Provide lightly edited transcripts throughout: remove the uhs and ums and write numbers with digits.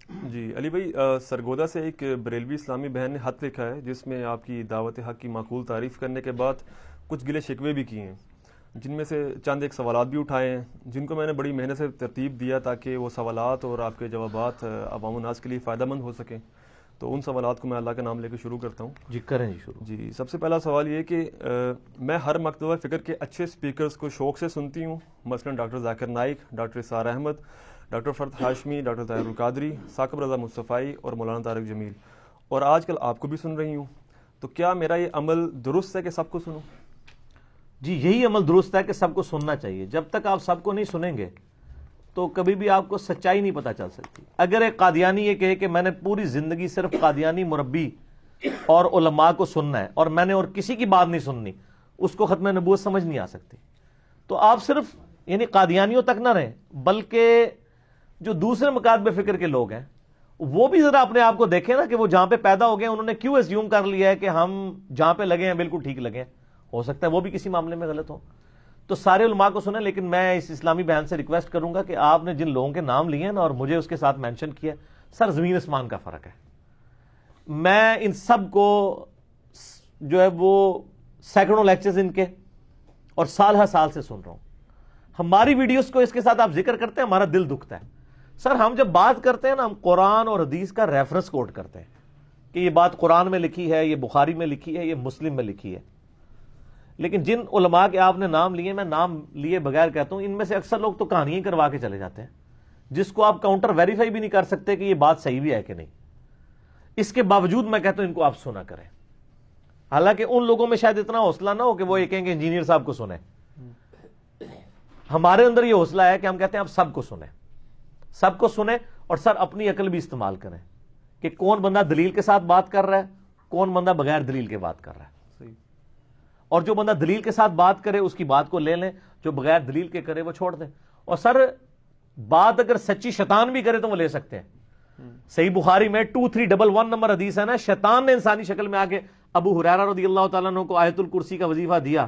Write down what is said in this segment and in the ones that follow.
جی علی بھائی، سرگودا سے ایک بریلوی اسلامی بہن نے خط لکھا ہے جس میں آپ کی دعوت حق کی معقول تعریف کرنے کے بعد کچھ گلے شکوے بھی کیے ہیں، جن میں سے چند ایک سوالات بھی اٹھائے ہیں جن کو میں نے بڑی محنت سے ترتیب دیا تاکہ وہ سوالات اور آپ کے جوابات عوام الناس کے لیے فائدہ مند ہو سکیں۔ تو ان سوالات کو میں اللہ کا نام لے کے شروع کرتا ہوں۔ جی کریں جی شروع۔ جی، سب سے پہلا سوال یہ کہ میں ہر مکتبہ فکر کے اچھے سپیکرز کو شوق سے سنتی ہوں، مثلا ڈاکٹر ذاکر نائک، ڈاکٹر اسرار احمد، ڈاکٹر فرد ہاشمی، ڈاکٹر طاہر القادری، ثاقب رضا مصطفی اور مولانا طارق جمیل، اور آج کل آپ کو بھی سن رہی ہوں۔ تو کیا میرا یہ عمل درست ہے کہ سب کو سنوں؟ جی یہی عمل درست ہے کہ سب کو سننا چاہیے۔ جب تک آپ سب کو نہیں سنیں گے تو کبھی بھی آپ کو سچائی نہیں پتہ چل سکتی۔ اگر ایک قادیانی یہ کہے کہ میں نے پوری زندگی صرف قادیانی مربی اور علماء کو سننا ہے اور میں نے اور کسی کی بات نہیں سننی، اس کو ختم نبوت سمجھ نہیں آ سکتی۔ تو آپ صرف یعنی قادیانیوں تک نہ رہیں، بلکہ جو دوسرے مکاتب فکر کے لوگ ہیں وہ بھی ذرا اپنے آپ کو دیکھیں نا کہ وہ جہاں پہ پیدا ہو گئے انہوں نے کیوں اسیوم کر لیا ہے کہ ہم جہاں پہ لگے ہیں بالکل ٹھیک لگے ہیں۔ ہو سکتا ہے وہ بھی کسی معاملے میں غلط ہو۔ تو سارے علماء کو سنیں، لیکن میں اس اسلامی بہن سے ریکویسٹ کروں گا کہ آپ نے جن لوگوں کے نام لیے ہیں نا اور مجھے اس کے ساتھ مینشن کیا، سر زمین اسمان کا فرق ہے۔ میں ان سب کو جو ہے وہ سینکڑوں لیکچرز ان کے اور سال ہر سال سے سن رہا ہوں۔ ہماری ویڈیوز کو اس کے ساتھ آپ ذکر کرتے ہیں، ہمارا دل دکھتا ہے۔ سر ہم جب بات کرتے ہیں نا، ہم قرآن اور حدیث کا ریفرنس کوٹ کرتے ہیں کہ یہ بات قرآن میں لکھی ہے، یہ بخاری میں لکھی ہے، یہ مسلم میں لکھی ہے۔ لیکن جن علماء کے آپ نے نام لیے، میں نام لیے بغیر کہتا ہوں، ان میں سے اکثر لوگ تو کہانیاں کروا کے چلے جاتے ہیں جس کو آپ کاؤنٹر ویریفائی بھی نہیں کر سکتے کہ یہ بات صحیح بھی ہے کہ نہیں۔ اس کے باوجود میں کہتا ہوں ان کو آپ سنا کریں، حالانکہ ان لوگوں میں شاید اتنا حوصلہ نہ ہو کہ وہ یہ کہیں کہ انجینئر صاحب کو سنیں۔ ہمارے اندر یہ حوصلہ ہے کہ ہم کہتے ہیں آپ سب کو سنیں، سب کو سنیں، اور سر اپنی عقل بھی استعمال کریں کہ کون بندہ دلیل کے ساتھ بات کر رہا ہے، کون بندہ بغیر دلیل کے بات کر رہا ہے۔ اور جو بندہ دلیل کے ساتھ بات کرے اس کی بات کو لے لیں، جو بغیر دلیل کے کرے وہ چھوڑ دیں۔ اور سر بات اگر سچی شیطان بھی کرے تو وہ لے سکتے ہیں۔ صحیح بخاری میں 2311 نمبر حدیث ہے نا، شیطان نے انسانی شکل میں آ کے ابو ہریرہ رضی اللہ تعالیٰ عنہ کو آیت الکرسی کا وظیفہ دیا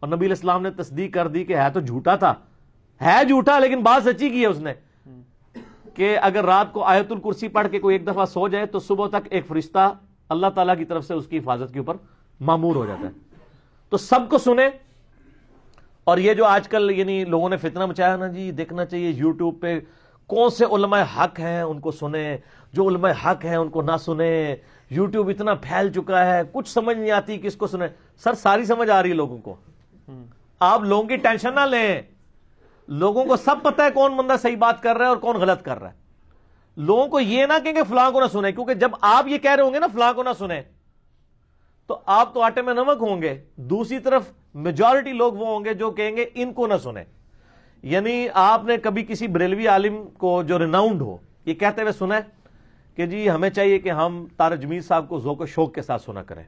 اور نبی علیہ السلام نے تصدیق کر دی کہ ہے تو جھوٹا تھا، ہے جھوٹا لیکن بات سچی کی ہے اس نے، کہ اگر رات کو آیت الکرسی پڑھ کے کوئی ایک دفعہ سو جائے تو صبح تک ایک فرشتہ اللہ تعالیٰ کی طرف سے اس کی حفاظت کے اوپر مامور ہو جاتا ہے۔ تو سب کو سنیں۔ اور یہ جو آج کل یعنی لوگوں نے فتنہ مچایا نا جی، دیکھنا چاہیے یوٹیوب پہ کون سے علماء حق ہیں ان کو سنیں، جو علماء حق ہیں ان کو نہ سنیں۔ یوٹیوب اتنا پھیل چکا ہے، کچھ سمجھ نہیں آتی کس کو سنیں۔ سر ساری سمجھ آ رہی ہے لوگوں کو، آپ لوگوں کی ٹینشن نہ لیں۔ لوگوں کو سب پتہ ہے کون بندہ صحیح بات کر رہا ہے اور کون غلط کر رہا ہے۔ لوگوں کو یہ نہ کہیں کہ فلاں کو نہ سنیں، کیونکہ جب آپ یہ کہہ رہے ہوں گے نا فلاں کو نہ سنیں تو آپ تو آٹے میں نمک ہوں گے، دوسری طرف میجورٹی لوگ وہ ہوں گے جو کہیں گے ان کو نہ سنیں۔ یعنی آپ نے کبھی کسی بریلوی عالم کو جو ریناؤنڈ ہو یہ کہتے ہوئے سنا ہے کہ جی ہمیں چاہیے کہ ہم طارق جمیل صاحب کو ذوق و شوق کے ساتھ سنا کریں،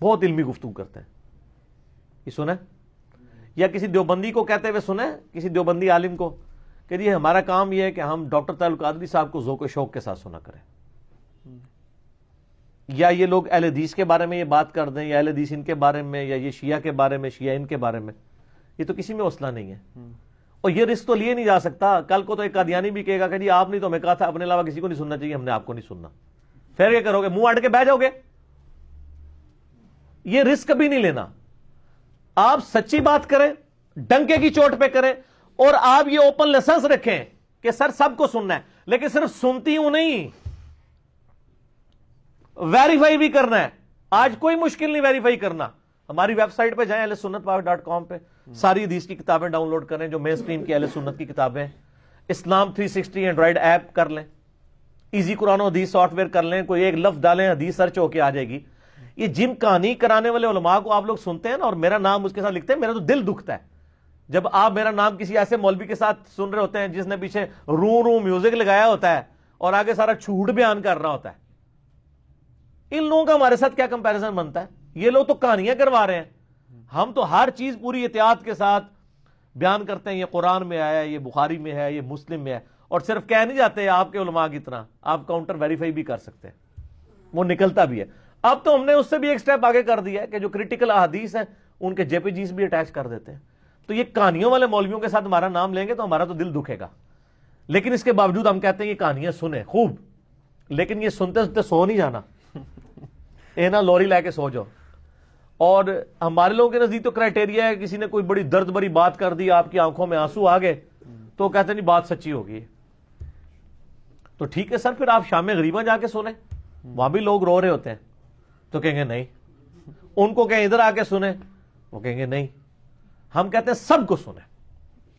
بہت علمی گفتگو کرتے ہیں، یہ سنا ہے؟ یا کسی دیوبندی کو کہتے ہوئے سنا ہے، کسی دیوبندی عالم کو کہ جی ہمارا کام یہ ہے کہ ہم ڈاکٹر طاہر القادری صاحب کو ذوق و شوق کے ساتھ سنا کریں؟ یا یہ لوگ اہل حدیث کے بارے میں یہ بات کر دیں، یا اہل حدیث ان کے بارے میں، یا یہ شیعہ کے بارے میں، شیعہ ان کے بارے میں، یہ تو کسی میں حوصلہ نہیں ہے۔ اور یہ رسک تو لیے نہیں جا سکتا۔ کل کو تو ایک قادیانی بھی کہے گا کہ جی آپ نے تو ہمیں کہا تھا اپنے علاوہ کسی کو نہیں سننا چاہیے، ہم نے آپ کو نہیں سننا، پھر کیا کرو گے؟ منہ اڑ کے بیٹھ جاؤ گے؟ یہ رسک کبھی نہیں لینا۔ آپ سچی بات کریں، ڈنکے کی چوٹ پہ کریں، اور آپ یہ اوپن لائسنس رکھیں کہ سر سب کو سننا ہے، لیکن صرف سنتی ہوں نہیں، ویریفائی بھی کرنا ہے۔ آج کوئی مشکل نہیں ویریفائی کرنا۔ ہماری ویب سائٹ پہ جائیں ahlsunnatpower.com پہ، ساری حدیث کی کتابیں ڈاؤن لوڈ کریں جو مین سٹریم کی اہل سنت کی کتابیں، اسلام 360 اینڈرائڈ ایپ کر لیں، ایزی قرآن و حدیث سافٹ ویئر کر لیں، کوئی ایک لفظ ڈالیں حدیث سرچ ہو کے آ جائے گی۔ یہ جن کہانی کرانے والے علماء کو آپ لوگ سنتے ہیں نا اور میرا نام اس کے ساتھ لکھتے ہیں، میرا تو دل دکھتا ہے جب آپ میرا نام کسی ایسے مولوی کے ساتھ سن رہے ہوتے ہیں جس نے پیچھے رو میوزک لگایا ہوتا ہے اور آگے سارا جھوٹ بیان کر رہا ہوتا ہے۔ ان لوگوں کا ہمارے ساتھ کیا کمپیریزن بنتا ہے؟ یہ لوگ تو کہانیاں کروا رہے ہیں، ہم تو ہر چیز پوری احتیاط کے ساتھ بیان کرتے ہیں، یہ قرآن میں آیا ہے، یہ بخاری میں ہے، یہ مسلم میں ہے، اور صرف کہہ نہیں جاتے آپ کے علماء کی طرح، آپ کاؤنٹر ویریفائی بھی کر سکتے ہیں، وہ نکلتا بھی ہے۔ اب تو ہم نے اس سے بھی ایک سٹیپ آگے کر دیا ہے کہ جو کریٹیکل احادیث ہیں ان کے جے پی جیز بھی اٹیچ کر دیتے ہیں۔ تو یہ کہانیوں والے مولویوں کے ساتھ ہمارا نام لیں گے تو ہمارا تو دل دکھے گا، لیکن اس کے باوجود ہم کہتے ہیں یہ کہانیاں سنیں خوب، لیکن یہ سنتے سنتے سو نہیں جانا، اے نا لوری لے کے سو جاؤ. اور ہمارے لوگوں کے نزدیک تو کرائٹیریا ہے، کسی نے کوئی بڑی درد بری بات کر دی، آپ کی آنکھوں میں آنسو آ گئے تو کہتے نہیں بات سچی ہوگی. تو ٹھیک ہے سر، پھر آپ شام غریباں جا کے سنیں، وہاں بھی لوگ رو رہے ہوتے ہیں، تو کہیں گے نہیں. ان کو کہیں ادھر آ کے سنیں، وہ کہیں گے نہیں. ہم کہتے ہیں سب کو سنیں،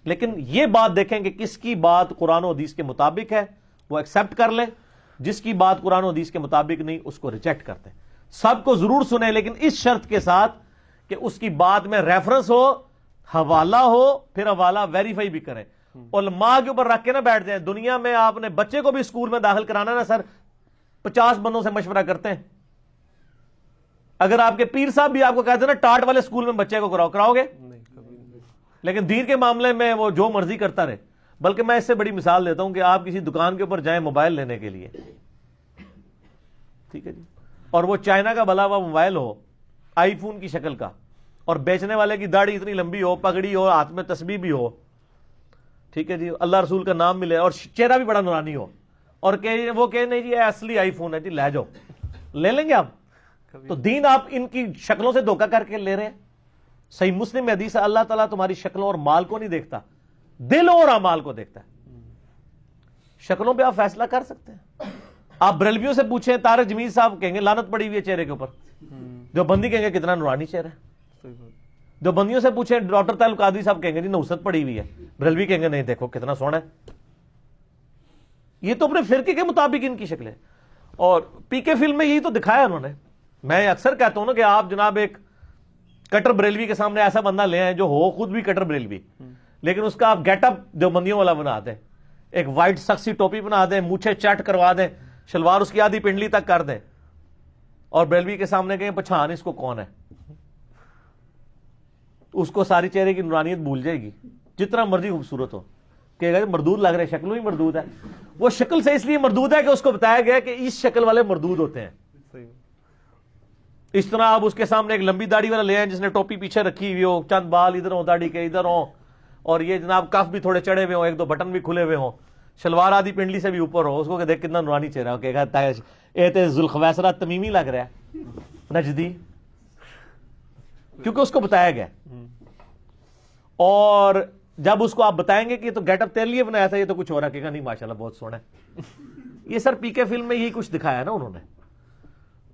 لیکن یہ بات دیکھیں کہ کس کی بات قرآن و حدیث کے مطابق ہے وہ ایکسپٹ کر لیں، جس کی بات قرآن و حدیث کے مطابق نہیں اس کو ریجیکٹ کرتے ہیں. سب کو ضرور سنیں، لیکن اس شرط کے ساتھ کہ اس کی بات میں ریفرنس ہو، حوالہ ہو، پھر حوالہ ویریفائی بھی کریں. علماء کے اوپر رکھ کے نہ بیٹھ جائیں. دنیا میں آپ نے بچے کو بھی اسکول میں داخل کرانا نا سر، 50 بندوں سے مشورہ کرتے ہیں. اگر آپ کے پیر صاحب بھی آپ کو کہتے ہیں نا ٹاٹ والے اسکول میں بچے کو کراؤ گے؟ لیکن دین کے معاملے میں وہ جو مرضی کرتا رہے. بلکہ میں اس سے بڑی مثال دیتا ہوں کہ آپ کسی دکان کے اوپر جائیں موبائل لینے کے لیے، ٹھیک ہے جی، اور وہ چائنا کا بلا ہوا موبائل ہو آئی فون کی شکل کا، اور بیچنے والے کی داڑھی اتنی لمبی ہو، پگڑی ہو، ہاتھ میں تسبیح بھی ہو، ٹھیک ہے جی، اللہ رسول کا نام ملے اور چہرہ بھی بڑا نورانی ہو، اور وہ کہ نہیں جی اصلی آئی فون ہے جی، لے جاؤ. لے لیں گے آپ؟ تو دین آپ ان کی شکلوں سے دھوکہ کر کے لے رہے ہیں. صحیح مسلم میں حدیث ہے اللہ تعالیٰ تمہاری شکلوں اور مال کو نہیں دیکھتا، دل اور اعمال کو دیکھتا ہے. شکلوں پہ آپ فیصلہ کر سکتے ہیں. آپ بریلویوں سے پوچھیں، طارق جمیل صاحب کہیں گے لعنت پڑی ہوئی ہے چہرے کے اوپر. جو بندی کہیں گے کتنا نورانی چہرہ ہے. جو بندیوں سے پوچھیں ڈاکٹر طاہر القادری صاحب کہیں گے جی نوست پڑی ہوئی ہے. بریلوی کہیں گے نہیں دیکھو کتنا سونا ہے. یہ تو اپنے فرقے کے مطابق ان کی شکلیں. اور پی کے فلم میں یہی تو دکھایا انہوں نے. میں اکثر کہتا ہوں نا کہ آپ جناب ایک کٹر بریلوی کے سامنے ایسا بندہ لے آئیں جو ہو خود بھی کٹر بریلوی، لیکن اس کا آپ گیٹ اپ دیوبندیوں والا بنا دیں، ایک وائٹ سکسی ٹوپی بنا دیں، مونچھیں چٹ کروا دیں، شلوار اس کی آدھی پنڈلی تک کر دیں، اور بریلوی کے سامنے کہیں پہچان اس کو کون ہے، اس کو ساری چہرے کی نورانیت بھول جائے گی، جتنا مرضی خوبصورت ہو. کہ مردود لگ رہے، شکلوں ہی مردود ہے. وہ شکل سے اس لیے مردود ہے کہ اس کو بتایا گیا کہ اس شکل والے مردود ہوتے ہیں. اس طرح آپ اس کے سامنے ایک لمبی داڑھی والا لے آئیں جس نے ٹوپی پیچھے رکھی ہوئی ہو، چند بال ادھر ہوں، داڑھی کے ادھر ہوں، اور یہ جناب کف بھی تھوڑے چڑھے ہوئے ہوں، ایک دو بٹن بھی کھلے ہوئے ہوں، شلوار آدھی پنڈلی سے بھی اوپر ہو، اس کو کہ دیکھ کتنا نورانی چہرہ ہو، کہتا ہے اے تے ذوالخویسرہ تمیمی لگ رہا ہے نجدی، کیونکہ اس کو بتایا گیا. اور جب اس کو آپ بتائیں گے کہ یہ تو گیٹ اپ تیرے لیے بنایا تھا، یہ تو کچھ اور ہے، کہے گا نہیں ماشاءاللہ بہت سونا ہے. یہ سر پی کے فلم میں یہی کچھ دکھایا نا انہوں نے.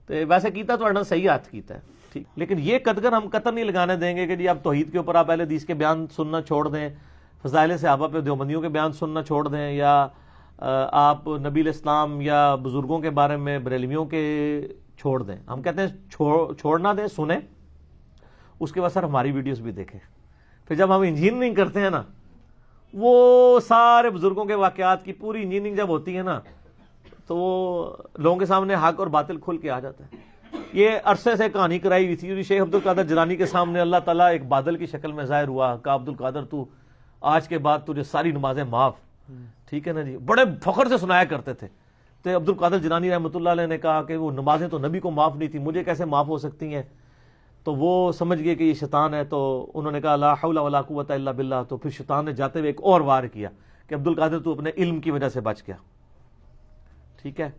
تو ویسے کیتا تو صحیح ہاتھ کیتا ہے ٹھیک، لیکن یہ قدر ہم قطر نہیں لگانے دیں گے کہ جی آپ توحید کے اوپر آپ اہل حدیث کے بیان سننا چھوڑ دیں، فضائل صحابہ پہ دیوبندیوں کے بیان سننا چھوڑ دیں، یا آپ نبی الاسلام یا بزرگوں کے بارے میں بریلویوں کے چھوڑ دیں. ہم کہتے ہیں چھوڑنا دیں، سنیں، اس کے بعد سر ہماری ویڈیوز بھی دیکھیں. پھر جب ہم انجینئرنگ کرتے ہیں نا، وہ سارے بزرگوں کے واقعات کی پوری انجینئرنگ جب ہوتی ہے نا، تو وہ لوگوں کے سامنے حق اور باطل کھل کے آ جاتا ہے. یہ عرصے سے کہانی کرائی ہوئی تھی، شیخ عبد القادر جیلانی کے سامنے اللہ تعالیٰ ایک بادل کی شکل میں ظاہر ہوا، کہا عبد القادر تو آج کے بعد تجھے ساری نمازیں معاف. ٹھیک ہے نا جی، بڑے فخر سے سنایا کرتے تھے. تو عبد القادر جیلانی رحمۃ اللہ علیہ نے کہا کہ وہ نمازیں تو نبی کو معاف نہیں تھی، مجھے کیسے معاف ہو سکتی ہیں؟ تو وہ سمجھ گئے کہ یہ شیطان ہے. تو انہوں نے کہا لا حول ولا قوت الا باللہ. تو پھر شیطان نے جاتے ہوئے ایک اور وار کیا کہ عبد القادر تو اپنے علم کی وجہ سے بچ گیا، ٹھیک ہے،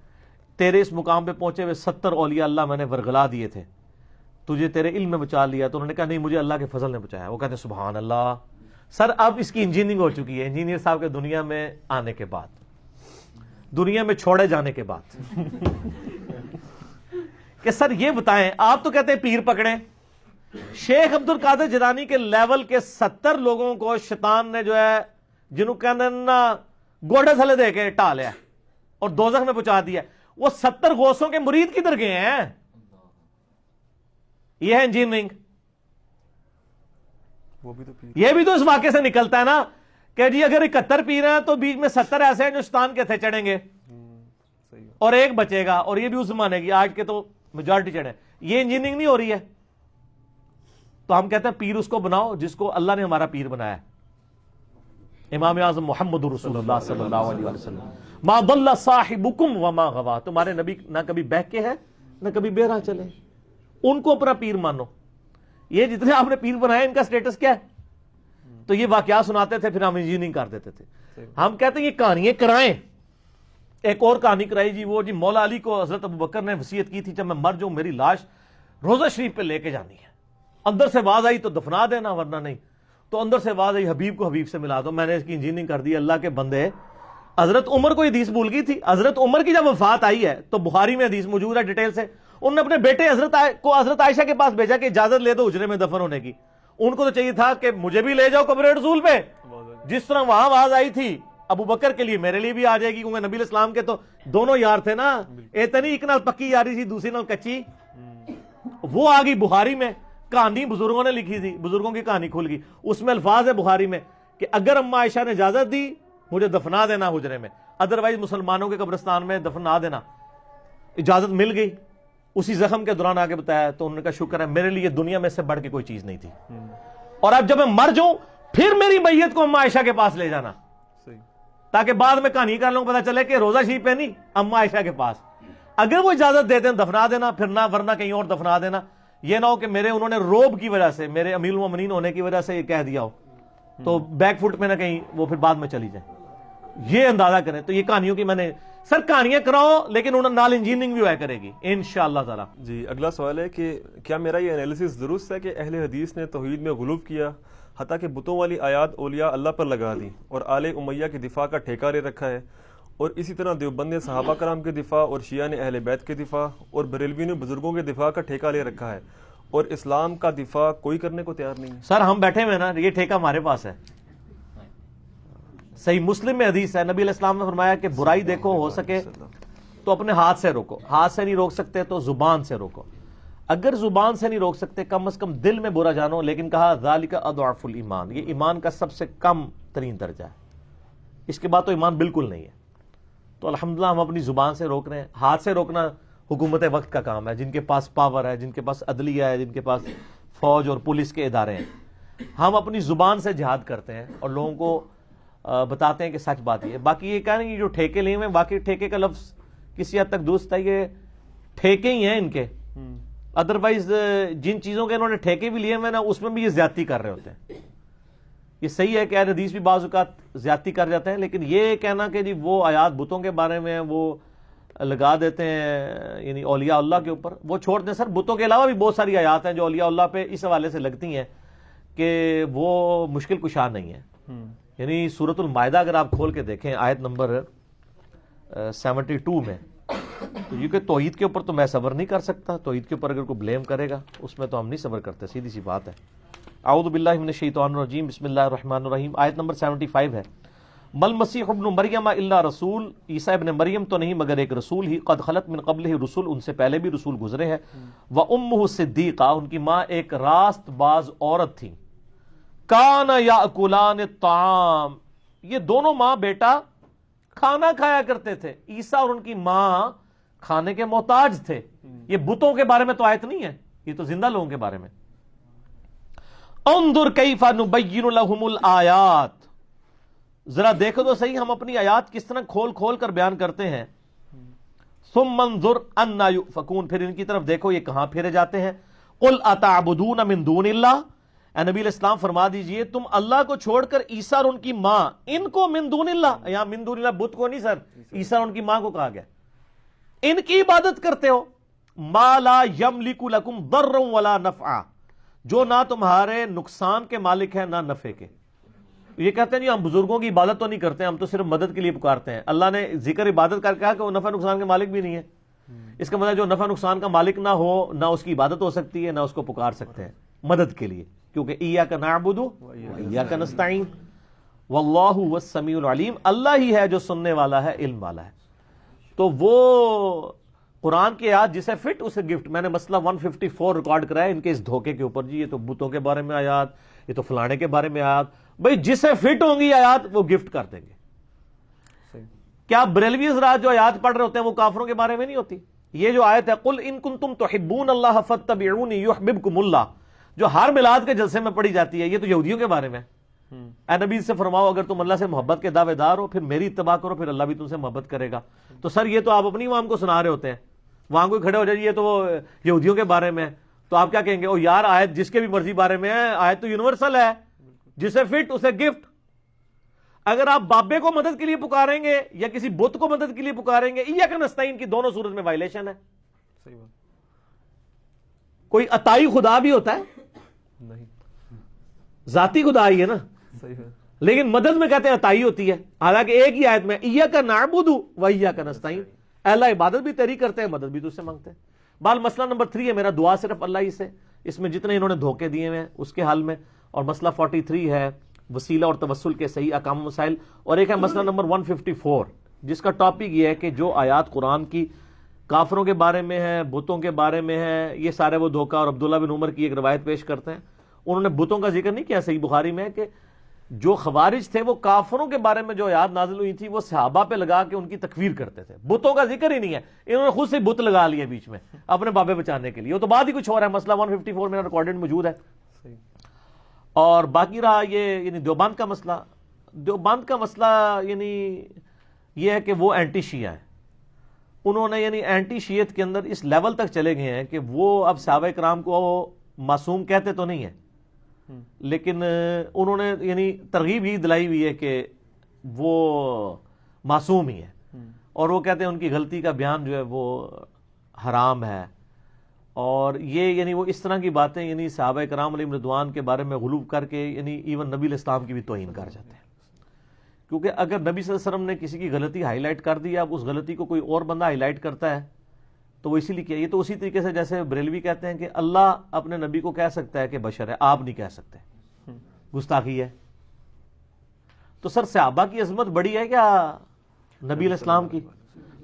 تیرے اس مقام پہ پہنچے ہوئے 70 اولیاء اللہ میں نے ورگلا دیے تھے، تجھے تیرے علم نے بچا لیا. تو انہوں نے کہا نہیں، مجھے اللہ کے فضل نے بچایا. وہ کہتے ہیں سبحان اللہ. سر اب اس کی انجینئرنگ ہو چکی ہے، انجینئر صاحب کے دنیا میں آنے کے بعد، دنیا میں چھوڑے جانے کے بعد کہ سر یہ بتائیں، آپ تو کہتے ہیں پیر پکڑیں. شیخ عبد القادر جیلانی کے لیول کے 70 لوگوں کو شیطان نے جو ہے جنہوں کہنے نا گوڑے تھلے دے کے ٹا لیا اور دوزخ میں پہنچا دیا. وہ 70 غوثوں کے مرید کدھر گئے ہیں؟ یہ ہے انجینئرنگ. یہ بھی تو اس واقعے سے نکلتا ہے نا کہ جی اگر 71 پیر ہیں تو بیچ میں 70 ایسے ہیں جو شیطان کے تھے چڑھیں گے اور ایک بچے گا، اور یہ بھی اس زمانے کی، آج کے تو میجورٹی چڑھے. یہ انجینئرنگ نہیں ہو رہی ہے. تو ہم کہتے ہیں پیر اس کو بناؤ جس کو اللہ نے ہمارا پیر بنایا. امام اعظم محمد رسول اللہ صلی اللہ علیہ وسلم، ما ضل صاحبکم وما غوا. تمہارے نبی نہ کبھی بہکے ہیں نہ کبھی بہرا چلے. ان کو اپنا پیر مانو. یہ جتنے آپ نے پیر بنائے ان کا سٹیٹس کیا ہے؟ تو یہ واقعات سناتے تھے، پھر ہم انجینئرنگ کر دیتے تھے. ہم کہتے ہیں یہ کہانیاں کرائیں، ایک اور کہانی کرائی جی، وہ جی مولا علی کو حضرت ابوبکر نے وصیت کی تھی جب میں مر جاؤں میری لاش روزہ شریف پہ لے کے جانی ہے، اندر سے آواز آئی تو دفنا دینا ورنہ نہیں، تو اندر سے آواز آئی حبیب کو حبیب سے ملا دو، میں نے اس کی انجینئرنگ کر دی۔ اللہ کے بندے، حضرت عمر کو حدیث بھول گئی تھی، حضرت عمر کی جب وفات آئی ہے تو بخاری میں حدیث موجود ہے ڈیٹیل سے، انہوں نے اپنے بیٹے حضرت عائشہ کے پاس بھیجا کہ اجازت لے دو حجرے میں دفن ہونے کی، ان کو تو چاہیے تھا کہ مجھے بھی لے جاؤ قبر رسول پہ، جس طرح وہاں آواز آئی تھی ابو بکر کے لیے میرے لیے بھی آ جائے گی، کیونکہ نبی اسلام کے تو دونوں یار تھے نا، اتنی ایک نال پکی یاری تھی دوسری نال کچی، وہ آ گئی بخاری میں، کہانی بزرگوں نے لکھی تھی، بزرگوں کی کہانی کھل گئی، اس میں الفاظ ہے بخاری میں کہ اگر اما عائشہ نے اجازت دی مجھے دفنا دینا حجرے میں، ادروائز مسلمانوں کے قبرستان میں دفن نہ دینا، اجازت مل گئی۔ اسی زخم کے دوران آگے بتایا تو انہوں نے کہا شکر ہے، میرے لیے دنیا میں سے بڑھ کے کوئی چیز نہیں تھی، اور اب جب میں مر جاؤں پھر میری میت کو اما عائشہ کے پاس لے جانا، تاکہ بعد میں کہانی کر لوں پتہ چلے کہ روزہ شریف پہ نہیں اما عائشہ کے پاس، اگر وہ اجازت دیتے ہیں دفنا دینا، پھر نہ ورنہ کہیں اور دفنا دینا، یہ نہ ہو کہ میرے انہوں نے روب کی وجہ سے، میرے امیر المومنین ہونے کی وجہ سے یہ کہہ دیا ہو تو بیک فٹ میں نہ کہیں وہ پھر بعد میں چلی جائے، یہ اندازہ کریں۔ تو یہ کہانیوں کی میں نے سر کہانیاں کراؤ لیکن انہوں نال انجینئرنگ بھی ہوا کرے گی انشاءاللہ تعالی۔ جی اگلا سوال ہے کہ کیا میرا یہ انالیسس درست ہے کہ اہل حدیث نے توحید میں غلو کیا، حتیٰ کہ بتوں والی آیات اولیاء اللہ پر لگا دی اور آل امیہ کی دفاع کا ٹھیکہ لے رکھا ہے، اور اسی طرح دیوبند نے صحابہ کرام کے دفاع اور شیعہ نے اہل بیت کے دفاع اور بریلوی نے بزرگوں کے دفاع کا ٹھیکہ لے رکھا ہے، اور اسلام کا دفاع کوئی کرنے کو تیار نہیں ہے؟ سر ہم بیٹھے ہوئے نا، یہ ٹھیکہ ہمارے پاس ہے، صحیح مسلم میں حدیث ہے، نبی علیہ السلام نے فرمایا کہ برائی دیکھو ہو سکے تو اپنے ہاتھ سے روکو، ہاتھ سے نہیں روک سکتے تو زبان سے روکو، اگر زبان سے نہیں روک سکتے کم از کم دل میں برا جانو، لیکن کہا ذالک اضعف الایمان، یہ ایمان کا سب سے کم ترین درجہ ہے، اس کے بعد تو ایمان بالکل نہیں ہے۔ تو الحمدللہ ہم اپنی زبان سے روک رہے ہیں، ہاتھ سے روکنا حکومت وقت کا کام ہے، جن کے پاس پاور ہے، جن کے پاس عدلیہ ہے، جن کے پاس فوج اور پولیس کے ادارے ہیں، ہم اپنی زبان سے جہاد کرتے ہیں اور لوگوں کو بتاتے ہیں کہ سچ بات یہ ہے۔ باقی یہ کہہ رہے ہیں کہ جو ٹھیکے لیے ہوئے، واقعی ٹھیکے کا لفظ کسی حد تک درست ہے، یہ ٹھیکے ہی ہیں ان کے، ادروائز جن چیزوں کے انہوں نے ٹھیکے بھی لیے ہوئے نا اس میں بھی یہ زیادتی کر رہے ہوتے ہیں۔ یہ صحیح ہے کہ اہل حدیث بھی بعض اوقات زیادتی کر جاتے ہیں، لیکن یہ کہنا کہ جی وہ آیات بتوں کے بارے میں وہ لگا دیتے ہیں یعنی اولیاء اللہ کے اوپر، وہ چھوڑ دیں سر، بتوں کے علاوہ بھی بہت ساری آیات ہیں جو اولیاء اللہ پہ اس حوالے سے لگتی ہیں کہ وہ مشکل کشا نہیں ہے۔ یعنی سورۃ المائدہ اگر آپ کھول کے دیکھیں آیت نمبر 72 میں، تو یہ کہ توحید کے اوپر تو میں صبر نہیں کر سکتا، توحید کے اوپر اگر کوئی بلیم کرے گا اس میں تو ہم نہیں صبر کرتے، سیدھی سی بات ہے۔ اعوذ باللہ من الشیطان الرجیم، بسم اللہ الرحمن الرحیم، آیت نمبر 75 ہے، مل مسیح ابن مریم الا رسول، عیسیٰ ابن مریم تو نہیں مگر ایک رسول ہی، قد خلت من قبلہ رسول، ان سے پہلے بھی رسول گزرے ہیں، وامہ صدیقہ، ان کی ماں ایک راست باز عورت تھی، کان یاکلان الطعام، یہ دونوں ماں بیٹا کھانا کھایا کرتے تھے، عیسیٰ اور ان کی ماں کھانے کے محتاج تھے۔ یہ بتوں کے بارے میں تو آیت نہیں ہے، یہ تو زندہ لوگوں کے بارے میں۔ انظر کیف نبین لہم الآیات، ذرا دیکھو تو صحیح ہم اپنی آیات کس طرح کھول کھول کر بیان کرتے ہیں۔ ثم انظر انا یؤفکون، پھر ان کی طرف دیکھو یہ کہاں پھیرے جاتے ہیں۔ قل اتعبدون من دون اللہ، اے نبی علیہ السلام فرما دیجئے تم اللہ کو چھوڑ کر عیسیٰ اور ان کی ماں، ان کو من دون اللہ، یہاں من دون اللہ بت کو نہیں سر، عیسیٰ اور ان کی ماں کو کہا گیا، ان کی عبادت کرتے ہو، ما لا یملک لکم ضرا ولا نفعا، جو نہ تمہارے نقصان کے مالک ہیں نہ نفع کے۔ یہ کہتے ہیں جی ہم بزرگوں کی عبادت تو نہیں کرتے، ہم تو صرف مدد کے لیے پکارتے ہیں۔ اللہ نے ذکر عبادت کر کے کہا کہ وہ نفع نقصان کے مالک بھی نہیں ہے، اس کا مطلب جو نفع نقصان کا مالک نہ ہو نہ اس کی عبادت ہو سکتی ہے نہ اس کو پکار سکتے ہیں مدد کے لیے، کیونکہ ایاک نعبد و ایاک نستعین واللہ هو السمیع العلیم، اللہ ہی ہے جو سننے والا ہے، علم والا ہے۔ تو وہ قرآن کی آیات جسے فٹ اسے گفٹ، میں نے مسئلہ 154 ریکارڈ کرایا ان کے اس دھوکے کے اوپر، جی یہ تو بتوں کے بارے میں آیات، یہ تو فلانے کے بارے میں آیات، بھئی جسے فٹ ہوں گی آیات وہ گفٹ کر دیں گے۔ کیا بریلوی حضرات جو آیات پڑھ رہے ہوتے ہیں وہ کافروں کے بارے میں نہیں ہوتی؟ یہ جو آیت ہے قل ان کنتم تحبون اللہ فاتبعونی یحببکم اللہ، جو ہر میلاد کے جلسے میں پڑھی جاتی ہے، یہ تو یہودیوں کے بارے میں۔ اے نبی سے فرماؤ اگر تم اللہ سے محبت کے دعوے دار ہو پھر میری اتباع کرو، پھر اللہ بھی تم سے محبت کرے گا۔ تو سر یہ تو آپ اپنی عوام کو سنا رہے ہوتے ہیں، وہاں کوئی کھڑے ہو جائے یہ تو وہ یہودیوں کے بارے میں، تو آپ کیا کہیں گے؟ او یار آیت جس کے بھی مرضی بارے میں ہے، آیت تو یونیورسل ہے، جسے فٹ اسے گفٹ۔ اگر آپ بابے کو مدد کے لیے پکاریں گے یا کسی بت کو مدد کے لیے پکاریں گے، ایاک نستعین کی دونوں صورت میں وائلیشن ہے. صحیح بات. کوئی عطائی خدا بھی ہوتا ہے؟ نہیں. ذاتی خدا ہی ہے نا. صحیح ہے. لیکن مدد میں کہتے ہیں عطائی ہوتی ہے. حالانکہ ایک ہی آیت میں ایاک نعبد و ایاک نستعین، اللہ عبادت بھی تیری کرتے ہیں، مدد بھی تجھ سے مانگتے ہیں. بال مسئلہ نمبر 3 ہے میرا، دعا صرف اللہ ہی سے. اس میں جتنے انہوں نے دھوکے دیے ہیں اس کے حل میں. اور مسئلہ 43 ہے وسیلہ اور توسل کے صحیح احکام مسائل. اور ایک ہے مسئلہ نمبر 154 جس کا ٹاپک یہ ہے کہ جو آیات قرآن کی کافروں کے بارے میں ہے، بتوں کے بارے میں ہے، یہ سارے وہ دھوکہ. اور عبداللہ بن عمر کی ایک روایت پیش کرتے ہیں، انہوں نے بتوں کا ذکر نہیں کیا. صحیح بخاری میں ہے کہ جو خوارج تھے وہ کافروں کے بارے میں جو آیات نازل ہوئی تھی وہ صحابہ پہ لگا کے ان کی تکفیر کرتے تھے. بتوں کا ذکر ہی نہیں ہے، انہوں نے خود سے بت لگا لیے بیچ میں اپنے بابے بچانے کے لیے. وہ تو بعد ہی کچھ اور ہے. مسئلہ 154 میرا ریکارڈڈ موجود ہے. صحیح. اور باقی رہا یہ یعنی دیوبند کا مسئلہ. دیوبند کا مسئلہ یعنی یہ ہے کہ وہ اینٹی شیعہ ہیں. انہوں نے یعنی اینٹی شیعت کے اندر اس لیول تک چلے گئے ہیں کہ وہ اب صحابہ کرام کو معصوم کہتے تو نہیں ہیں، لیکن انہوں نے یعنی ترغیب ہی دلائی ہوئی ہے کہ وہ معصوم ہی ہے. اور وہ کہتے ہیں ان کی غلطی کا بیان جو ہے وہ حرام ہے. اور یہ یعنی وہ اس طرح کی باتیں یعنی صحابہ کرام علیہم رضوان کے بارے میں غلو کر کے یعنی ایون نبی علیہ السلام کی بھی توہین کر جاتے ہیں. کیونکہ اگر نبی صلی اللہ علیہ وسلم نے کسی کی غلطی ہائی لائٹ کر دی، اب اس غلطی کو کوئی اور بندہ ہائی لائٹ کرتا ہے تو وہ اسی لیے کیا. یہ تو اسی طریقے سے جیسے بریلوی کہتے ہیں کہ اللہ اپنے نبی کو کہہ سکتا ہے کہ بشر ہے، آپ نہیں کہہ سکتے، گستاخی ہے. تو سر صحابہ کی عظمت بڑی ہے کیا نبی علیہ السلام کی؟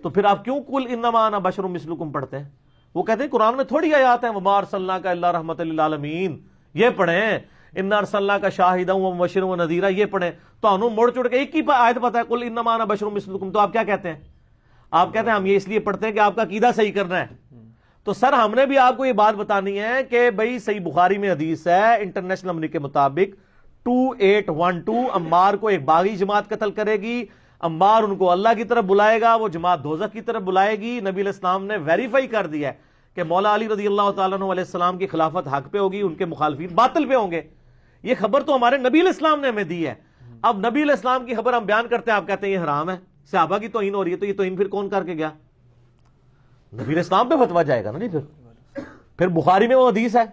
تو پھر آپ کیوں قل انما انا بشر مثلکم پڑھتے ہیں؟ وہ کہتے ہیں قرآن میں تھوڑی آیات ہیں وما ارسلناک الا رحمۃ للعالمین، یہ پڑھیں انا ارسلناک شاہدا ومبشرا ونذیرا، یہ پڑھیں. تو انہوں مڑ چڑ کے ایک ہی آیت پتہ ہے قل انما انا بشر مثلکم. تو آپ کیا کہتے ہیں؟ آپ کہتے ہیں ہم یہ اس لیے پڑھتے ہیں کہ آپ کا عقیدہ صحیح کرنا ہے. تو سر ہم نے بھی آپ کو یہ بات بتانی ہے کہ بھئی صحیح بخاری میں حدیث ہے انٹرنیشنل امن کے مطابق 2812 عمار کو ایک باغی جماعت قتل کرے گی، عمار ان کو اللہ کی طرف بلائے گا، وہ جماعت دوزخ کی طرف بلائے گی. نبی علیہ السلام نے ویریفائی کر دیا ہے کہ مولا علی رضی اللہ تعالیٰ عنہ علیہ السلام کی خلافت حق پہ ہوگی، ان کے مخالفین باطل پہ ہوں گے. یہ خبر تو ہمارے نبی علیہ السلام نے ہمیں دی ہے. اب نبی علیہ السلام کی خبر ہم بیان کرتے ہیں، آپ کہتے ہیں یہ حرام ہے، صحابہ کی توہین ہو رہی ہے. تو یہ توہین پھر کون کر کے گیا؟ نبی علیہ السلام پہ فتویٰ جائے گا نا. نہیں پھر بخاری میں وہ حدیث ہے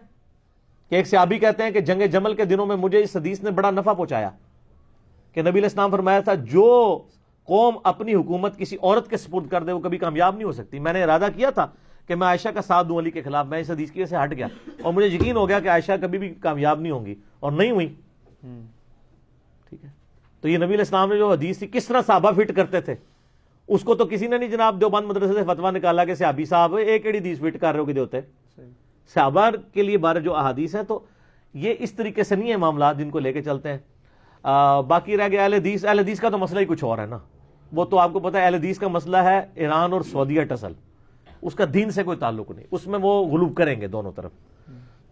کہ ایک صحابی کہتے ہیں کہ جنگ جمل کے دنوں میں مجھے اس حدیث نے بڑا نفع پہنچایا کہ نبی علیہ السلام فرمایا تھا جو قوم اپنی حکومت کسی عورت کے سپرد کر دے وہ کبھی کامیاب نہیں ہو سکتی. میں نے ارادہ کیا تھا کہ میں عائشہ کا ساتھ دوں علی کے خلاف، میں اس حدیث کی وجہ سے ہٹ گیا اور مجھے یقین ہو گیا کہ عائشہ کبھی بھی کامیاب نہیں ہوں گی، اور نہیں ہوئی. ٹھیک ہے. تو یہ نبی علیہ السلام نے جو حدیث تھی کس طرح صحابہ فٹ کرتے تھے اس کو تو کسی نے نہیں جناب دیوبند مدرسے سے فتویٰ نکالا کہ صحابی صاحب ایک ایڑی حدیث فٹ کر رہے ہو کہ ہوتے صحابہ کے لیے بارے جو احادیث ہیں. تو یہ اس طریقے سے نہیں ہے معاملات جن کو لے کے چلتے ہیں. باقی رہ گیا اہل حدیث. اہل حدیث کا تو مسئلہ ہی کچھ اور ہے نا. وہ تو آپ کو پتا ہے اہل حدیث کا مسئلہ ہے ایران اور سعودیہ ٹسل، اس کا دین سے کوئی تعلق نہیں، اس میں وہ غلوب کریں گے دونوں طرف.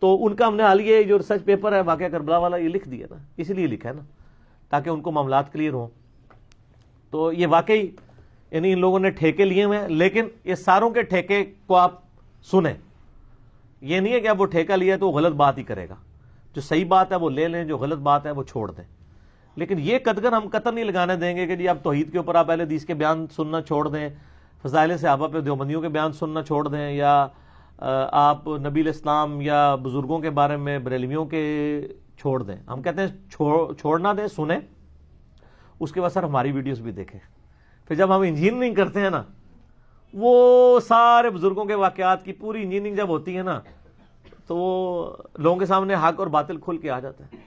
تو ان کا ہم نے حال یہ جو ریسرچ پیپر ہے واقعہ کربلا والا یہ لکھ دیا نا، اسی لیے لکھا ہے نا تاکہ ان کو معاملات کلیئر ہوں. تو یہ واقعی یعنی ان لوگوں نے ٹھیکے لیے ہوئے ہیں، لیکن یہ ساروں کے ٹھیکے کو آپ سنیں. یہ نہیں ہے کہ اب وہ ٹھیکہ لیا تو وہ غلط بات ہی کرے گا. جو صحیح بات ہے وہ لے لیں، جو غلط بات ہے وہ چھوڑ دیں. لیکن یہ قدغن ہم قطر نہیں لگانے دیں گے کہ جی آپ توحید کے اوپر آپ اہل حدیث کے بیان سننا چھوڑ دیں، فضائل صحابہ پہ دیوبندیوں کے بیان سننا چھوڑ دیں، یا آپ نبی علیہ السلام یا بزرگوں کے بارے میں بریلویوں کے چھوڑ دیں. ہم کہتے ہیں چھوڑنا دیں، سنیں، اس کے بعد سر ہماری ویڈیوز بھی دیکھیں. پھر جب ہم انجینئرنگ کرتے ہیں نا، وہ سارے بزرگوں کے واقعات کی پوری انجینئرنگ جب ہوتی ہے نا تو وہ لوگوں کے سامنے حق اور باطل کھل کے آ جاتا ہے.